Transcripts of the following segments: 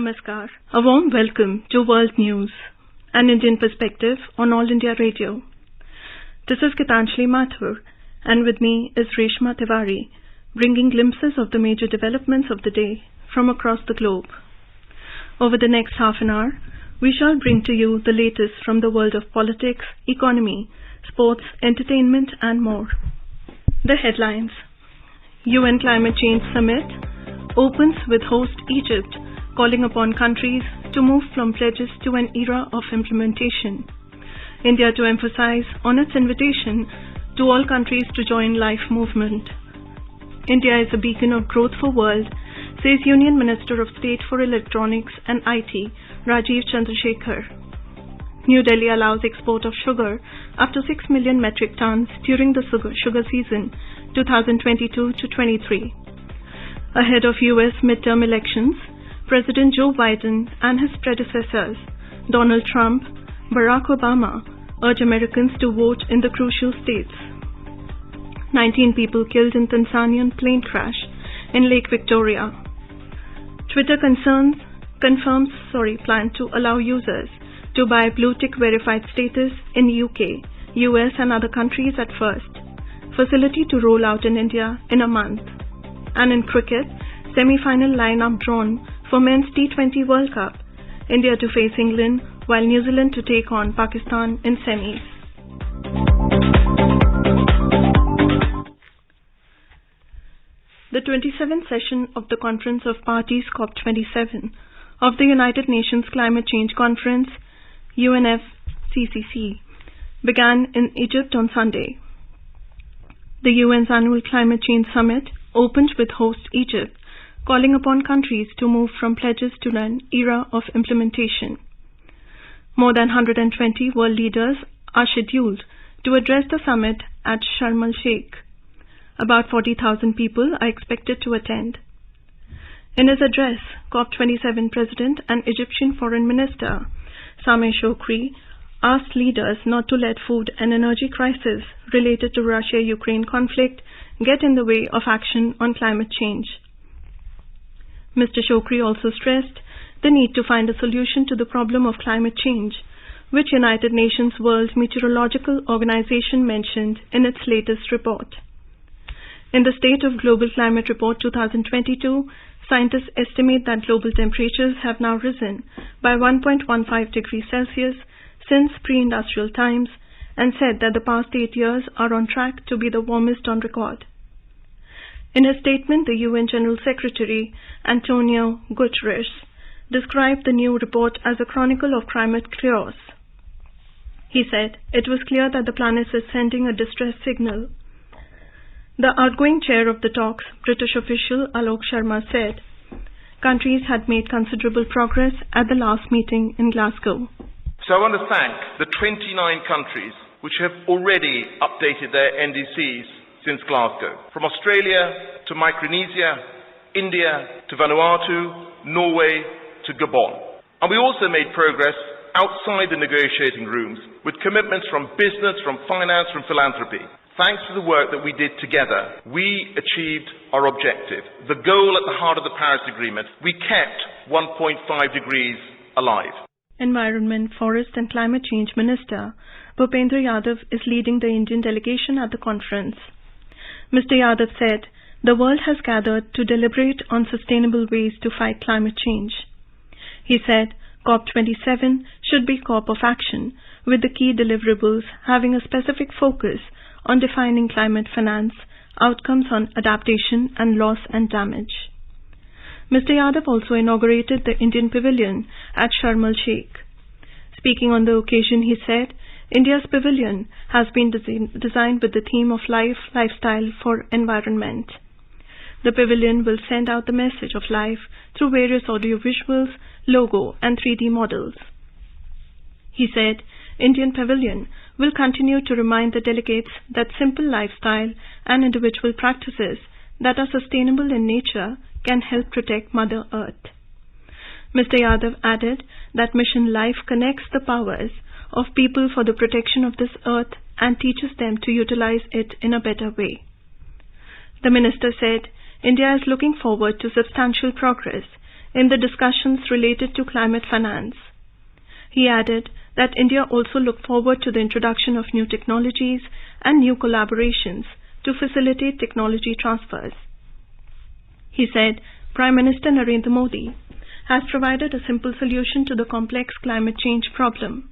Namaskar. A warm welcome to World News, an Indian perspective on All India Radio. This is Gitanjali Mathur, and with me is Reshma Tiwari, bringing glimpses of the major developments of the day from across the globe. Over the next half an hour, we shall bring to you the latest from the world of politics, economy, sports, entertainment, and more. The headlines: UN Climate Change Summit opens with host Egypt calling upon countries to move from pledges to an era of implementation. India to emphasize on its invitation to all countries to join Life movement. India is a beacon of growth for world, says Union Minister of State for Electronics and IT, Rajiv Chandrasekhar. New Delhi allows export of sugar up to 6 million metric tons during the sugar season 2022-23. Ahead of US midterm elections, President Joe Biden and his predecessors, Donald Trump, Barack Obama, urge Americans to vote in the crucial states. 19 people killed in Tanzanian plane crash in Lake Victoria. Twitter confirms plan to allow users to buy blue tick verified status in UK, US and other countries at first. Facility to roll out in India in a month. And in cricket, semi-final lineup drawn for Men's T20 World Cup. India to face England while New Zealand to take on Pakistan in semis. The 27th session of the Conference of Parties COP27 of the United Nations Climate Change Conference UNFCCC began in Egypt on Sunday. The UN's annual Climate Change Summit opened with host Egypt calling upon countries to move from pledges to an era of implementation. More than 120 world leaders are scheduled to address the summit at Sharm el-Sheikh. About 40,000 people are expected to attend. In his address, COP27 President and Egyptian Foreign Minister Sameh Shoukry asked leaders not to let food and energy crisis related to Russia-Ukraine conflict get in the way of action on climate change. Mr. Shoukry also stressed the need to find a solution to the problem of climate change, which United Nations World Meteorological Organization mentioned in its latest report. In the State of Global Climate Report 2022, scientists estimate that global temperatures have now risen by 1.15 degrees Celsius since pre-industrial times and said that the past 8 years are on track to be the warmest on record. In his statement, the UN General Secretary Antonio Guterres described the new report as a chronicle of climate chaos. He said it was clear that the planet is sending a distress signal. The outgoing chair of the talks, British official Alok Sharma, said countries had made considerable progress at the last meeting in Glasgow. So I want to thank the 29 countries which have already updated their NDCs since Glasgow. From Australia to Micronesia, India to Vanuatu, Norway to Gabon. And we also made progress outside the negotiating rooms with commitments from business, from finance, from philanthropy. Thanks to the work that we did together, we achieved our objective, the goal at the heart of the Paris Agreement. We kept 1.5 degrees alive. Environment, Forest and Climate Change Minister Bhupendra Yadav is leading the Indian delegation at the conference. Mr. Yadav said the world has gathered to deliberate on sustainable ways to fight climate change. He said COP27 should be COP of action, with the key deliverables having a specific focus on defining climate finance, outcomes on adaptation and loss and damage. Mr. Yadav also inaugurated the Indian Pavilion at Sharm el-Sheikh. Speaking on the occasion, he said, India's pavilion has been designed with the theme of lifestyle for environment. The pavilion will send out the message of life through various audiovisuals, logo and 3D models. He said, Indian Pavilion will continue to remind the delegates that simple lifestyle and individual practices that are sustainable in nature can help protect Mother Earth. Mr. Yadav added that Mission Life connects the powers of people for the protection of this earth and teaches them to utilize it in a better way. The minister said India is looking forward to substantial progress in the discussions related to climate finance. He added that India also looked forward to the introduction of new technologies and new collaborations to facilitate technology transfers. He said Prime Minister Narendra Modi has provided a simple solution to the complex climate change problem.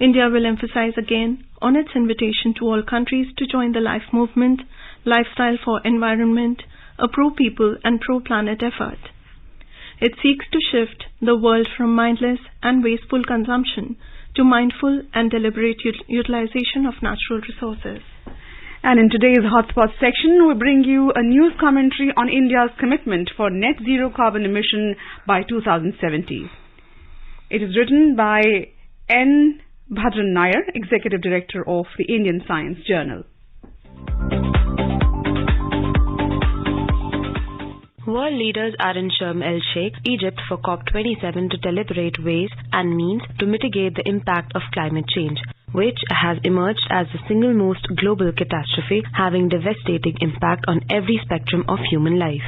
India will emphasize again on its invitation to all countries to join the LIFE movement, Lifestyle for Environment, a pro-people and pro-planet effort. It seeks to shift the world from mindless and wasteful consumption to mindful and deliberate utilization of natural resources. And in today's Hotspot section, we bring you a news commentary on India's commitment for net zero carbon emission by 2070. It is written by N. Bhadran Nair, Executive Director of the Indian Science Journal. World leaders are in Sharm el-Sheikh, Egypt for COP27 to deliberate ways and means to mitigate the impact of climate change, which has emerged as the single most global catastrophe, having devastating impact on every spectrum of human life.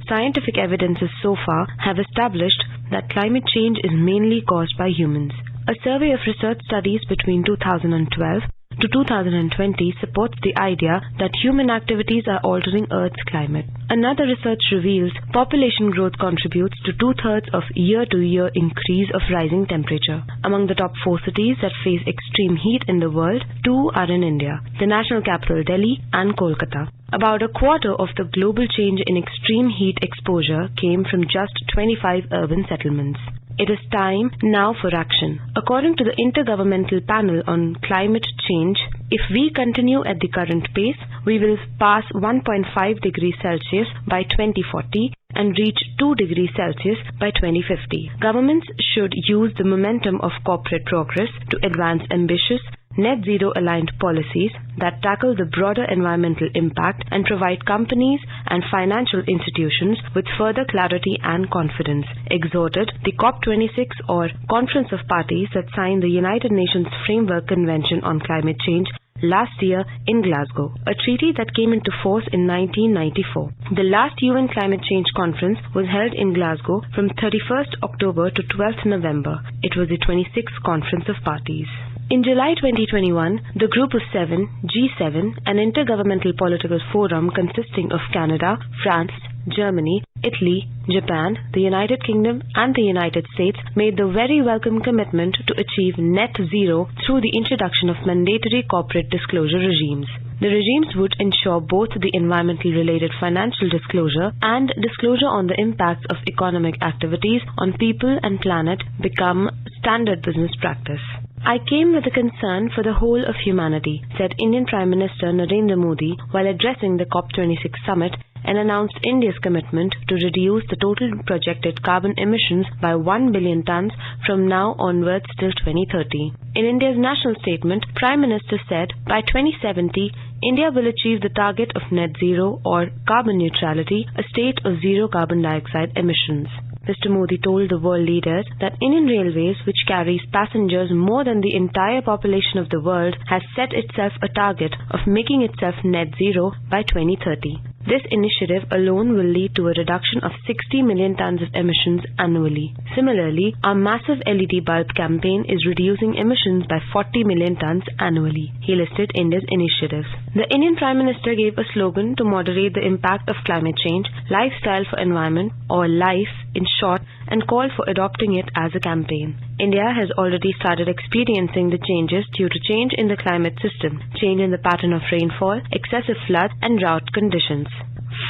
Scientific evidences so far have established that climate change is mainly caused by humans. A survey of research studies between 2012 to 2020 supports the idea that human activities are altering Earth's climate. Another research reveals population growth contributes to 2/3 of year-to-year increase of rising temperature. Among the top 4 cities that face extreme heat in the world, 2 are in India, the national capital Delhi and Kolkata. About a quarter of the global change in extreme heat exposure came from just 25 urban settlements. It is time now for action. According to the Intergovernmental Panel on Climate Change, if we continue at the current pace, we will pass 1.5 degrees Celsius by 2040 and reach 2 degrees Celsius by 2050. Governments should use the momentum of corporate progress to advance ambitious, net zero aligned policies that tackle the broader environmental impact and provide companies and financial institutions with further clarity and confidence, exhorted the COP26 or Conference of Parties that signed the United Nations Framework Convention on Climate Change last year in Glasgow, a treaty that came into force in 1994. The last UN Climate Change Conference was held in Glasgow from 31st October to 12th November. It was the 26th Conference of Parties. In July 2021, the Group of Seven, G7, an intergovernmental political forum consisting of Canada, France, Germany, Italy, Japan, the United Kingdom and the United States made the very welcome commitment to achieve net zero through the introduction of mandatory corporate disclosure regimes. The regimes would ensure both the environmental related financial disclosure and disclosure on the impacts of economic activities on people and planet become standard business practice. I came with a concern for the whole of humanity, said Indian Prime Minister Narendra Modi while addressing the COP26 summit, and announced India's commitment to reduce the total projected carbon emissions by 1 billion tons from now onwards till 2030. In India's national statement, Prime Minister said by 2070, India will achieve the target of net zero or carbon neutrality, a state of zero carbon dioxide emissions. Mr. Modi told the world leaders that Indian Railways, which carries passengers more than the entire population of the world, has set itself a target of making itself net zero by 2030. This initiative alone will lead to a reduction of 60 million tons of emissions annually. Similarly, our massive LED bulb campaign is reducing emissions by 40 million tons annually. He listed India's initiatives. The Indian Prime Minister gave a slogan to moderate the impact of climate change, Lifestyle for Environment, or LIFE in short, and called for adopting it as a campaign. India has already started experiencing the changes due to change in the climate system, change in the pattern of rainfall, excessive floods and drought conditions.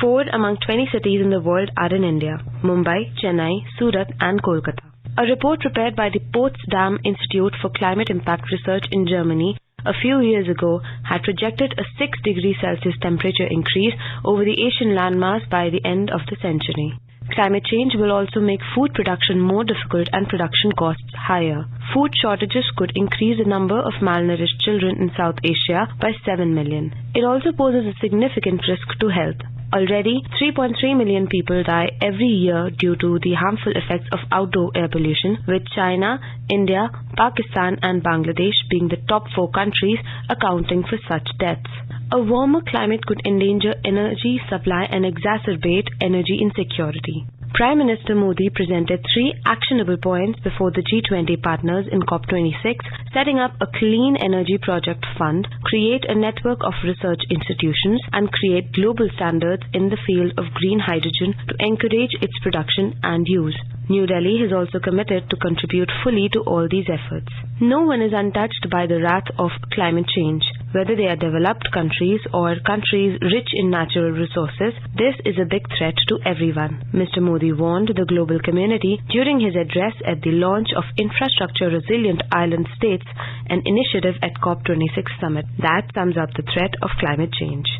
4 among 20 cities in the world are in India: Mumbai, Chennai, Surat and Kolkata. A report prepared by the Potsdam Institute for Climate Impact Research in Germany a few years ago had projected a 6 degrees Celsius temperature increase over the Asian landmass by the end of the century. Climate change will also make food production more difficult and production costs higher. Food shortages could increase the number of malnourished children in South Asia by 7 million. It also poses a significant risk to health. Already, 3.3 million people die every year due to the harmful effects of outdoor air pollution, with China, India, Pakistan and Bangladesh being the top 4 countries accounting for such deaths. A warmer climate could endanger energy supply and exacerbate energy insecurity. Prime Minister Modi presented 3 actionable points before the G20 partners in COP26, setting up a clean energy project fund, create a network of research institutions, and create global standards in the field of green hydrogen to encourage its production and use. New Delhi has also committed to contribute fully to all these efforts. No one is untouched by the wrath of climate change. Whether they are developed countries or countries rich in natural resources, this is a big threat to everyone. Mr. Modi warned the global community during his address at the launch of Infrastructure Resilient Island States, an initiative at COP26 summit that sums up the threat of climate change.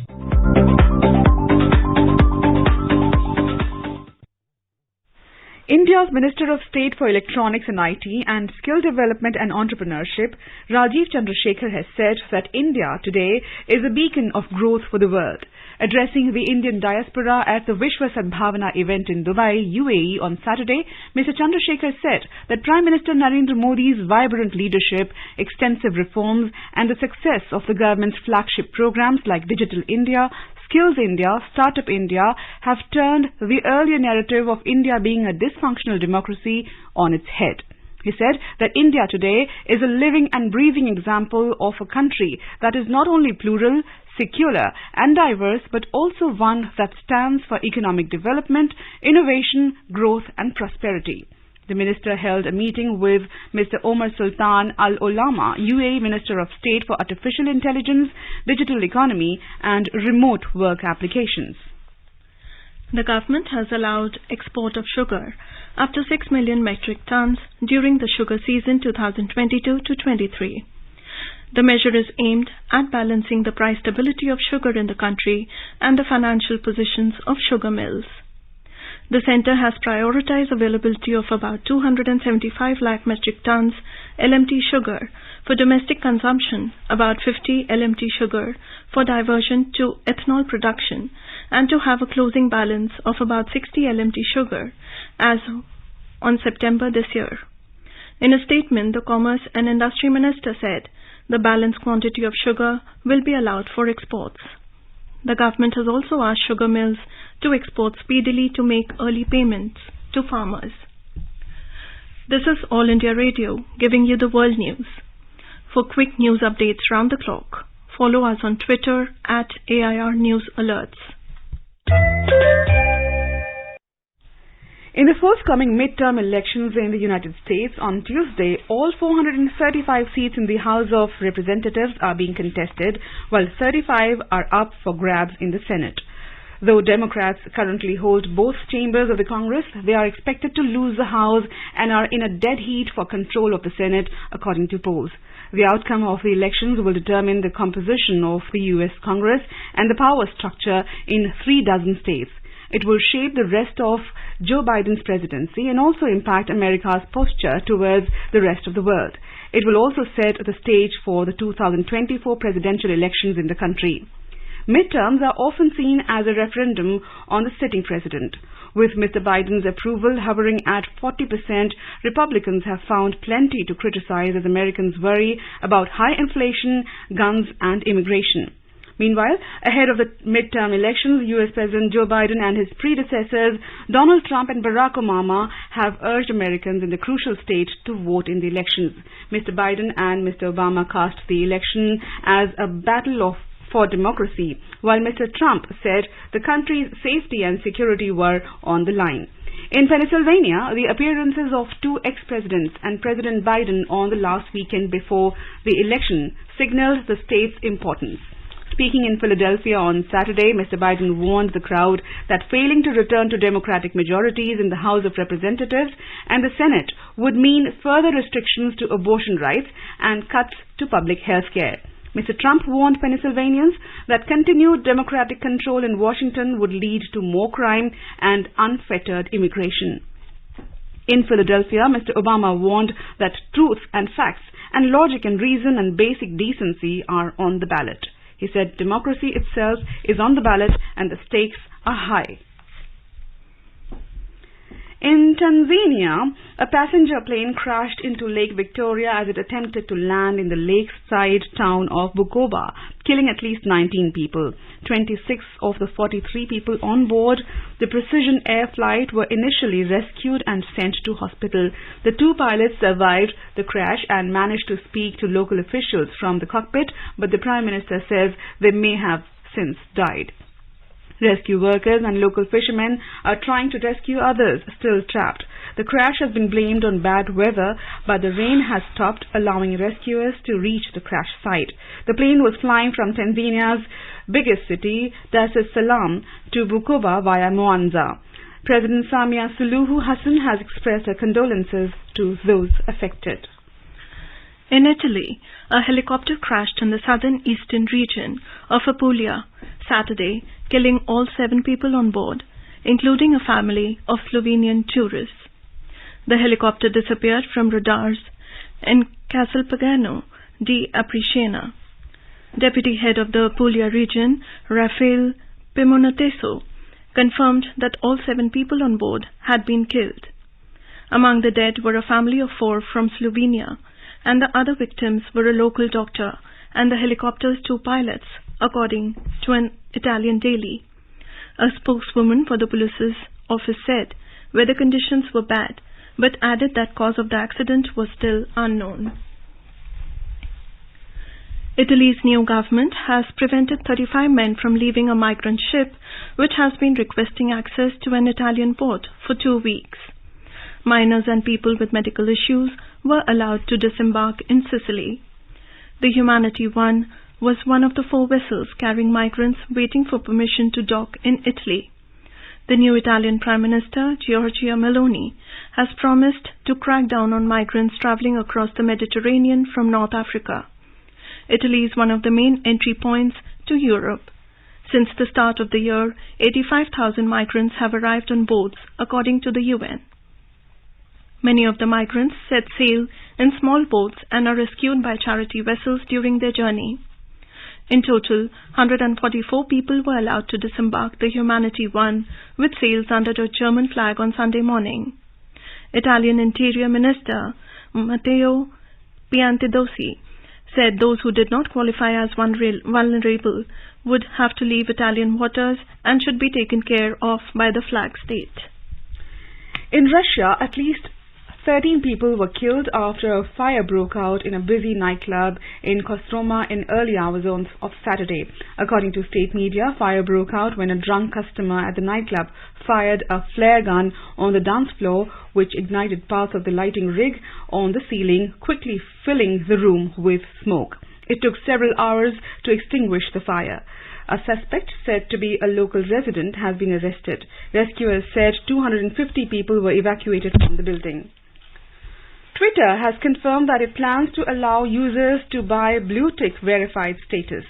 India's Minister of State for Electronics and IT and Skill Development and Entrepreneurship, Rajiv Chandrasekhar, has said that India today is a beacon of growth for the world. Addressing the Indian diaspora at the Vishwa Sadbhavana event in Dubai, UAE on Saturday, Mr. Chandrasekhar said that Prime Minister Narendra Modi's vibrant leadership, extensive reforms and the success of the government's flagship programs like Digital India, Skills India, Startup India have turned the earlier narrative of India being a dysfunctional democracy on its head. He said that India today is a living and breathing example of a country that is not only plural, secular and diverse, but also one that stands for economic development, innovation, growth and prosperity. The minister held a meeting with Mr. Omar Sultan Al Olama, UAE Minister of State for Artificial Intelligence, Digital Economy and Remote Work Applications. The government has allowed export of sugar up to 6 million metric tons during the sugar season 2022-23. The measure is aimed at balancing the price stability of sugar in the country and the financial positions of sugar mills. The centre has prioritized availability of about 275 lakh metric tons LMT sugar for domestic consumption, about 50 LMT sugar for diversion to ethanol production, and to have a closing balance of about 60 LMT sugar as on September this year. In a statement, the Commerce and Industry Minister said the balanced quantity of sugar will be allowed for exports. The government has also asked sugar mills to export speedily to make early payments to farmers. This is All India Radio, giving you the world news. For quick news updates round the clock, follow us on Twitter at AIR News Alerts. In the forthcoming midterm elections in the United States on Tuesday, all 435 seats in the House of Representatives are being contested, while 35 are up for grabs in the Senate. Though Democrats currently hold both chambers of the Congress, they are expected to lose the House and are in a dead heat for control of the Senate, according to polls. The outcome of the elections will determine the composition of the U.S. Congress and the power structure in 36 states. It will shape the rest of Joe Biden's presidency and also impact America's posture towards the rest of the world. It will also set the stage for the 2024 presidential elections in the country. Midterms are often seen as a referendum on the sitting president. With Mr. Biden's approval hovering at 40%, Republicans have found plenty to criticize as Americans worry about high inflation, guns and immigration. Meanwhile, ahead of the midterm elections, U.S. President Joe Biden and his predecessors, Donald Trump and Barack Obama, have urged Americans in the crucial state to vote in the elections. Mr. Biden and Mr. Obama cast the election as a battle for democracy, while Mr. Trump said the country's safety and security were on the line. In Pennsylvania, the appearances of 2 ex-presidents and President Biden on the last weekend before the election signaled the state's importance. Speaking in Philadelphia on Saturday, Mr. Biden warned the crowd that failing to return to Democratic majorities in the House of Representatives and the Senate would mean further restrictions to abortion rights and cuts to public health care. Mr. Trump warned Pennsylvanians that continued Democratic control in Washington would lead to more crime and unfettered immigration. In Philadelphia, Mr. Obama warned that truth and facts and logic and reason and basic decency are on the ballot. He said democracy itself is on the ballot and the stakes are high. In Tanzania, a passenger plane crashed into Lake Victoria as it attempted to land in the lakeside town of Bukoba, killing at least 19 people. 26 of the 43 people on board the Precision Air flight were initially rescued and sent to hospital. The two pilots survived the crash and managed to speak to local officials from the cockpit, but the Prime Minister says they may have since died. Rescue workers and local fishermen are trying to rescue others still trapped. The crash has been blamed on bad weather, but the rain has stopped, allowing rescuers to reach the crash site. The plane was flying from Tanzania's biggest city, Dar es Salaam, to Bukoba via Mwanza. President Samia Suluhu Hassan has expressed her condolences to those affected. In Italy, a helicopter crashed in the southern eastern region of Apulia Saturday, killing all 7 people on board, including a family of Slovenian tourists. The helicopter disappeared from radars in Castelpagano di Apriscena. Deputy head of the Apulia region, Rafael Pimonateso, confirmed that all 7 people on board had been killed. Among the dead were a family of 4 from Slovenia, and the other victims were a local doctor and the helicopter's 2 pilots, according to an Italian daily. A spokeswoman for the police's office said weather conditions were bad, but added that cause of the accident was still unknown. Italy's new government has prevented 35 men from leaving a migrant ship which has been requesting access to an Italian port for 2 weeks. Minors and people with medical issues were allowed to disembark in Sicily. The Humanity One was one of the 4 vessels carrying migrants waiting for permission to dock in Italy. The new Italian Prime Minister, Giorgia Meloni, has promised to crack down on migrants traveling across the Mediterranean from North Africa. Italy is one of the main entry points to Europe. Since the start of the year, 85,000 migrants have arrived on boats, according to the UN. Many of the migrants set sail in small boats and are rescued by charity vessels during their journey. In total, 144 people were allowed to disembark the Humanity One with sails under the German flag on Sunday morning. Italian Interior Minister Matteo Piantedosi said those who did not qualify as vulnerable would have to leave Italian waters and should be taken care of by the flag state. In Russia, at least 13 people were killed after a fire broke out in a busy nightclub in Kostroma in early hours of Saturday. According to state media, fire broke out when a drunk customer at the nightclub fired a flare gun on the dance floor, which ignited parts of the lighting rig on the ceiling, quickly filling the room with smoke. It took several hours to extinguish the fire. A suspect, said to be a local resident, has been arrested. Rescuers said 250 people were evacuated from the building. Twitter has confirmed that it plans to allow users to buy blue tick verified status.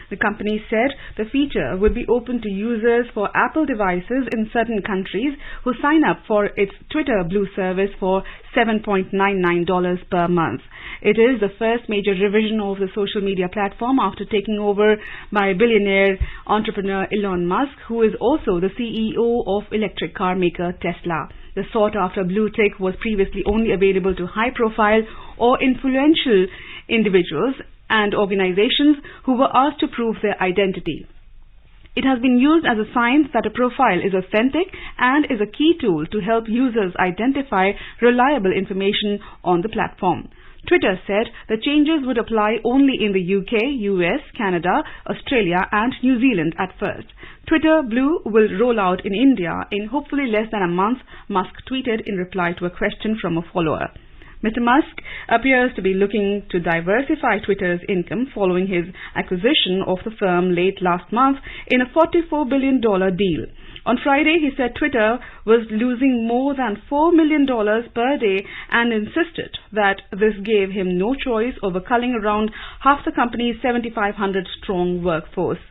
The company said the feature would be open to users for Apple devices in certain countries who sign up for its Twitter Blue service for $7.99 per month. It is the first major revision of the social media platform after taking over by billionaire entrepreneur Elon Musk, who is also the CEO of electric car maker Tesla. The sought-after blue tick was previously only available to high-profile or influential individuals and organizations who were asked to prove their identity. It has been used as a sign that a profile is authentic and is a key tool to help users identify reliable information on the platform. Twitter said the changes would apply only in the UK, US, Canada, Australia and New Zealand at first. Twitter Blue will roll out in India in hopefully less than a month, Musk tweeted in reply to a question from a follower. Mr. Musk appears to be looking to diversify Twitter's income following his acquisition of the firm late last month in a $44 billion deal. On Friday, he said Twitter was losing more than $4 million per day and insisted that this gave him no choice over culling around half the company's 7,500-strong workforce.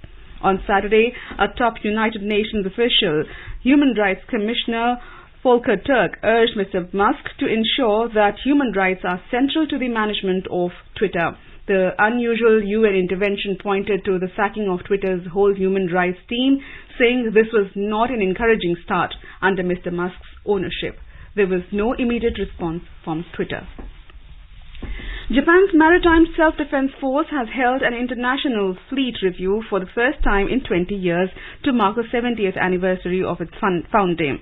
On Saturday, a top United Nations official, Human Rights Commissioner Volker Turk, urged Mr. Musk to ensure that human rights are central to the management of Twitter. The unusual UN intervention pointed to the sacking of Twitter's whole human rights team, saying this was not an encouraging start under Mr. Musk's ownership. There was no immediate response from Twitter. Japan's Maritime Self-Defense Force has held an international fleet review for the first time in 20 years to mark the 70th anniversary of its founding.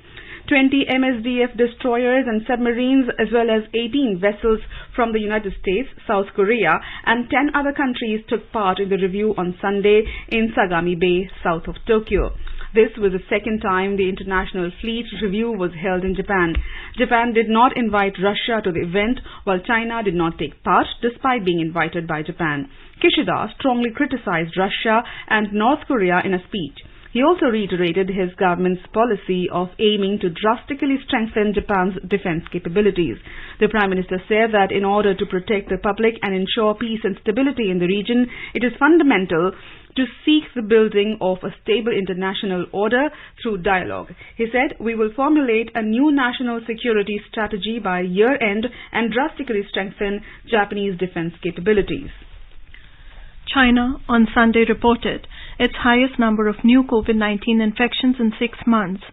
20 MSDF destroyers and submarines as well as 18 vessels from the United States, South Korea and 10 other countries took part in the review on Sunday in Sagami Bay, south of Tokyo. This was the second time the International Fleet Review was held in Japan. Japan did not invite Russia to the event, while China did not take part despite being invited by Japan. Kishida strongly criticized Russia and North Korea in a speech. He also reiterated his government's policy of aiming to drastically strengthen Japan's defense capabilities. The Prime Minister said that in order to protect the public and ensure peace and stability in the region, it is fundamental to seek the building of a stable international order through dialogue. He said, "We will formulate a new national security strategy by year-end and drastically strengthen Japanese defense capabilities." China on Sunday reported its highest number of new COVID-19 infections in 6 months,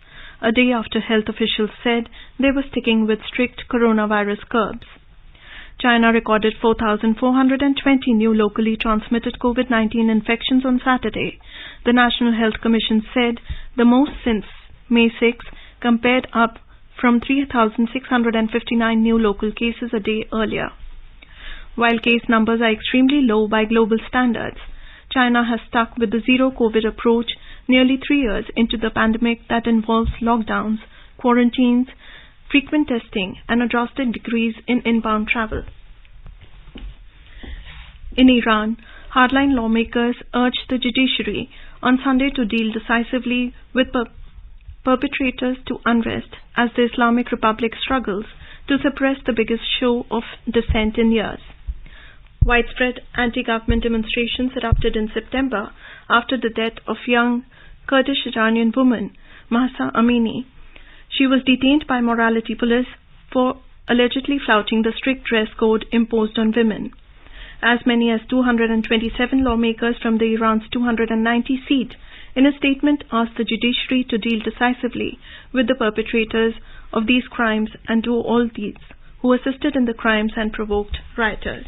a day after health officials said they were sticking with strict coronavirus curbs. China recorded 4,420 new locally transmitted COVID-19 infections on Saturday. The National Health Commission said the most since May 6, compared up from 3,659 new local cases a day earlier. While case numbers are extremely low by global standards, China has stuck with the zero-COVID approach nearly 3 years into the pandemic that involves lockdowns, quarantines, frequent testing, and a drastic decrease in inbound travel. In Iran, hardline lawmakers urged the judiciary on Sunday to deal decisively with perpetrators to unrest as the Islamic Republic struggles to suppress the biggest show of dissent in years. Widespread anti-government demonstrations erupted in September after the death of young Kurdish Iranian woman Mahsa Amini. She was detained by morality police for allegedly flouting the strict dress code imposed on women. As many as 227 lawmakers from the Iran's 290 seat in a statement asked the judiciary to deal decisively with the perpetrators of these crimes and to all these who assisted in the crimes and provoked rioters.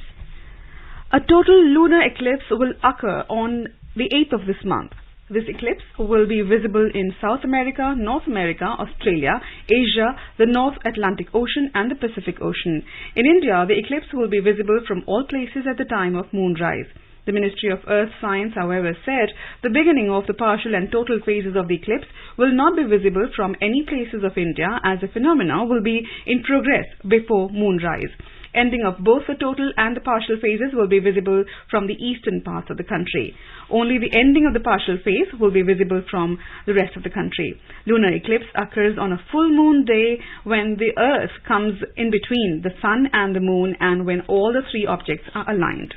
A total lunar eclipse will occur on the 8th of this month. This eclipse will be visible in South America, North America, Australia, Asia, the North Atlantic Ocean and the Pacific Ocean. In India, the eclipse will be visible from all places at the time of moonrise. The Ministry of Earth Science, however, said the beginning of the partial and total phases of the eclipse will not be visible from any places of India as the phenomena will be in progress before moonrise. Ending of both the total and the partial phases will be visible from the eastern parts of the country. Only the ending of the partial phase will be visible from the rest of the country. Lunar eclipse occurs on a full moon day when the Earth comes in between the Sun and the Moon and when all the three objects are aligned.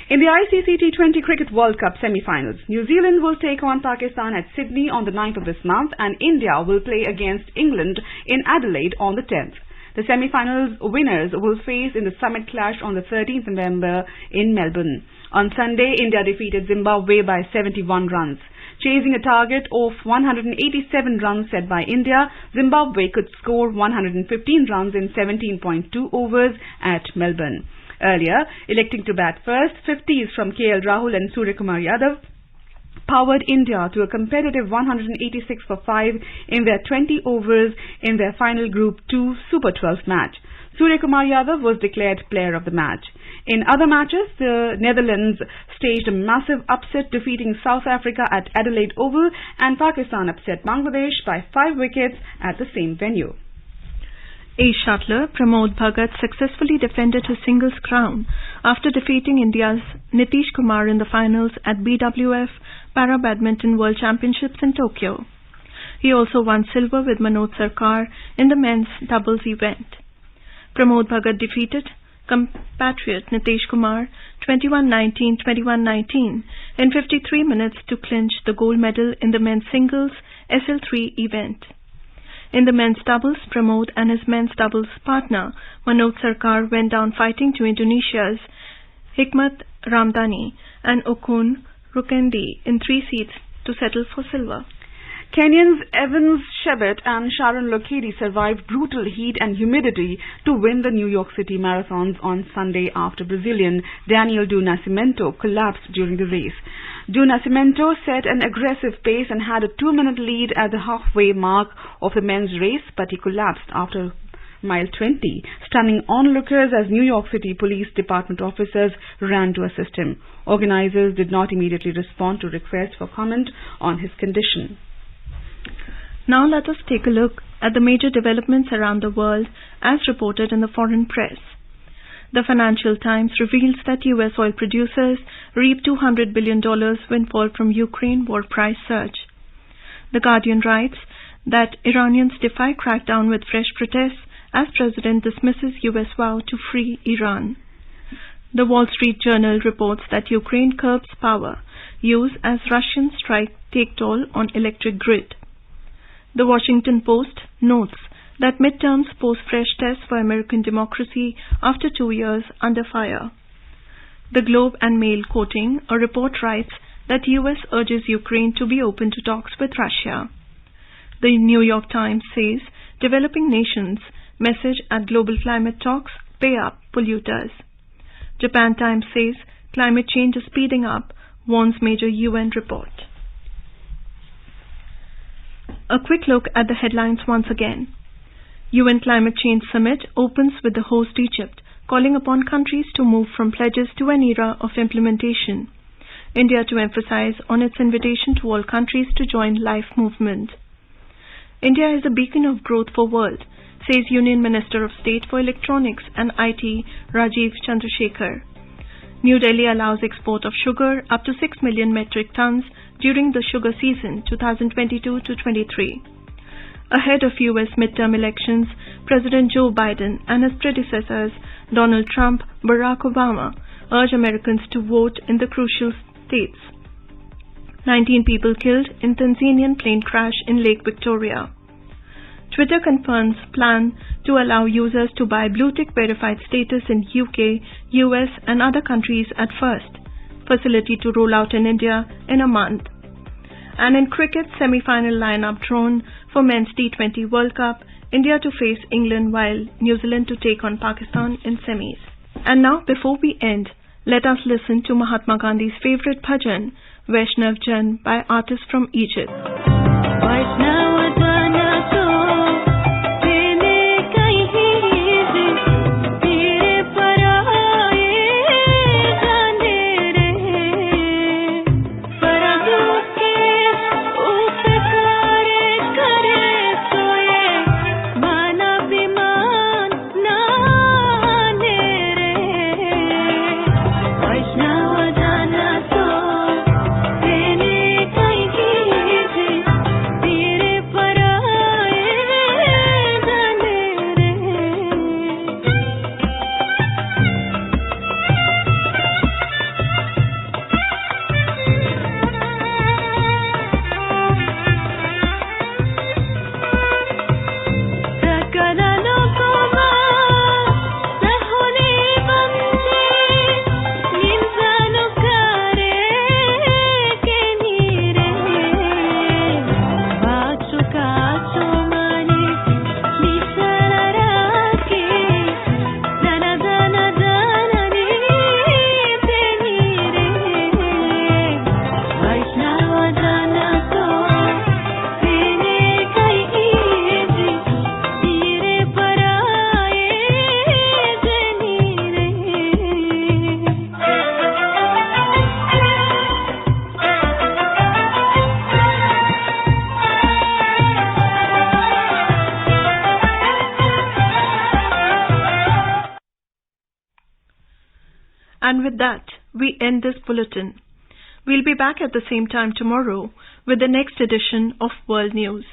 In the ICC T20 Cricket World Cup semi-finals, New Zealand will take on Pakistan at Sydney on the 9th of this month and India will play against England in Adelaide on the 10th. The semi-finals winners will face in the summit clash on the 13th November in Melbourne. On Sunday, India defeated Zimbabwe by 71 runs. Chasing a target of 187 runs set by India, Zimbabwe could score 115 runs in 17.2 overs at Melbourne. Earlier, electing to bat first, 50s from KL Rahul and Suryakumar Yadav powered India to a competitive 186 for 5 in their 20 overs in their final Group 2 Super 12 match. Suryakumar Yadav was declared player of the match. In other matches, the Netherlands staged a massive upset defeating South Africa at Adelaide Oval and Pakistan upset Bangladesh by 5 wickets at the same venue. Ace shuttler Pramod Bhagat successfully defended his singles crown after defeating India's Nitish Kumar in the finals at BWF Para Badminton World Championships in Tokyo. He also won silver with Manoj Sarkar in the men's doubles event. Pramod Bhagat defeated compatriot Nitish Kumar 21-19, 21-19 in 53 minutes to clinch the gold medal in the men's singles SL3 event. In the men's doubles, Pramod and his men's doubles partner Manoj Sarkar went down fighting to Indonesia's Hikmat Ramdhani and Okun Rukendi in 3 sets to settle for silver. Kenyans Evans Shebet and Sharon Lokedi survived brutal heat and humidity to win the New York City Marathons on Sunday after Brazilian Daniel do Nascimento collapsed during the race. Do Nascimento set an aggressive pace and had a 2-minute lead at the halfway mark of the men's race, but he collapsed after mile 20, stunning onlookers as New York City Police Department officers ran to assist him. Organizers did not immediately respond to requests for comment on his condition. Now let us take a look at the major developments around the world as reported in the foreign press. The Financial Times reveals that US oil producers reaped $200 billion windfall from Ukraine war price surge. The Guardian writes that Iranians defy crackdown with fresh protests as President dismisses US vow to free Iran. The Wall Street Journal reports that Ukraine curbs power use as Russian strike take toll on electric grid. The Washington Post notes that midterms pose fresh tests for American democracy after 2 years under fire. The Globe and Mail, quoting a report, writes that US urges Ukraine to be open to talks with Russia. The New York Times says developing nations message at global climate talks, pay up polluters. Japan Times says climate change is speeding up, warns major UN report. A quick look at the headlines once again. UN Climate Change Summit opens with the host Egypt, calling upon countries to move from pledges to an era of implementation. India to emphasize on its invitation to all countries to join LIFE movement. India is a beacon of growth for world, says Union Minister of State for Electronics and IT Rajiv Chandrasekhar. New Delhi allows export of sugar up to 6 million metric tons during the sugar season 2022-23. Ahead of US midterm elections, President Joe Biden and his predecessors Donald Trump, Barack Obama urge Americans to vote in the crucial states. 19 people killed in Tanzanian plane crash in Lake Victoria. Twitter confirms plan to allow users to buy blue-tick verified status in UK, US and other countries at first. Facility to roll out in India in a month. And in cricket, semi-final lineup drawn for Men's T20 World Cup, India to face England while New Zealand to take on Pakistan in semis. And now, before we end, let us listen to Mahatma Gandhi's favorite bhajan, Vaishnav Jan, by artists from Egypt. And with that, we end this bulletin. We'll be back at the same time tomorrow with the next edition of World News.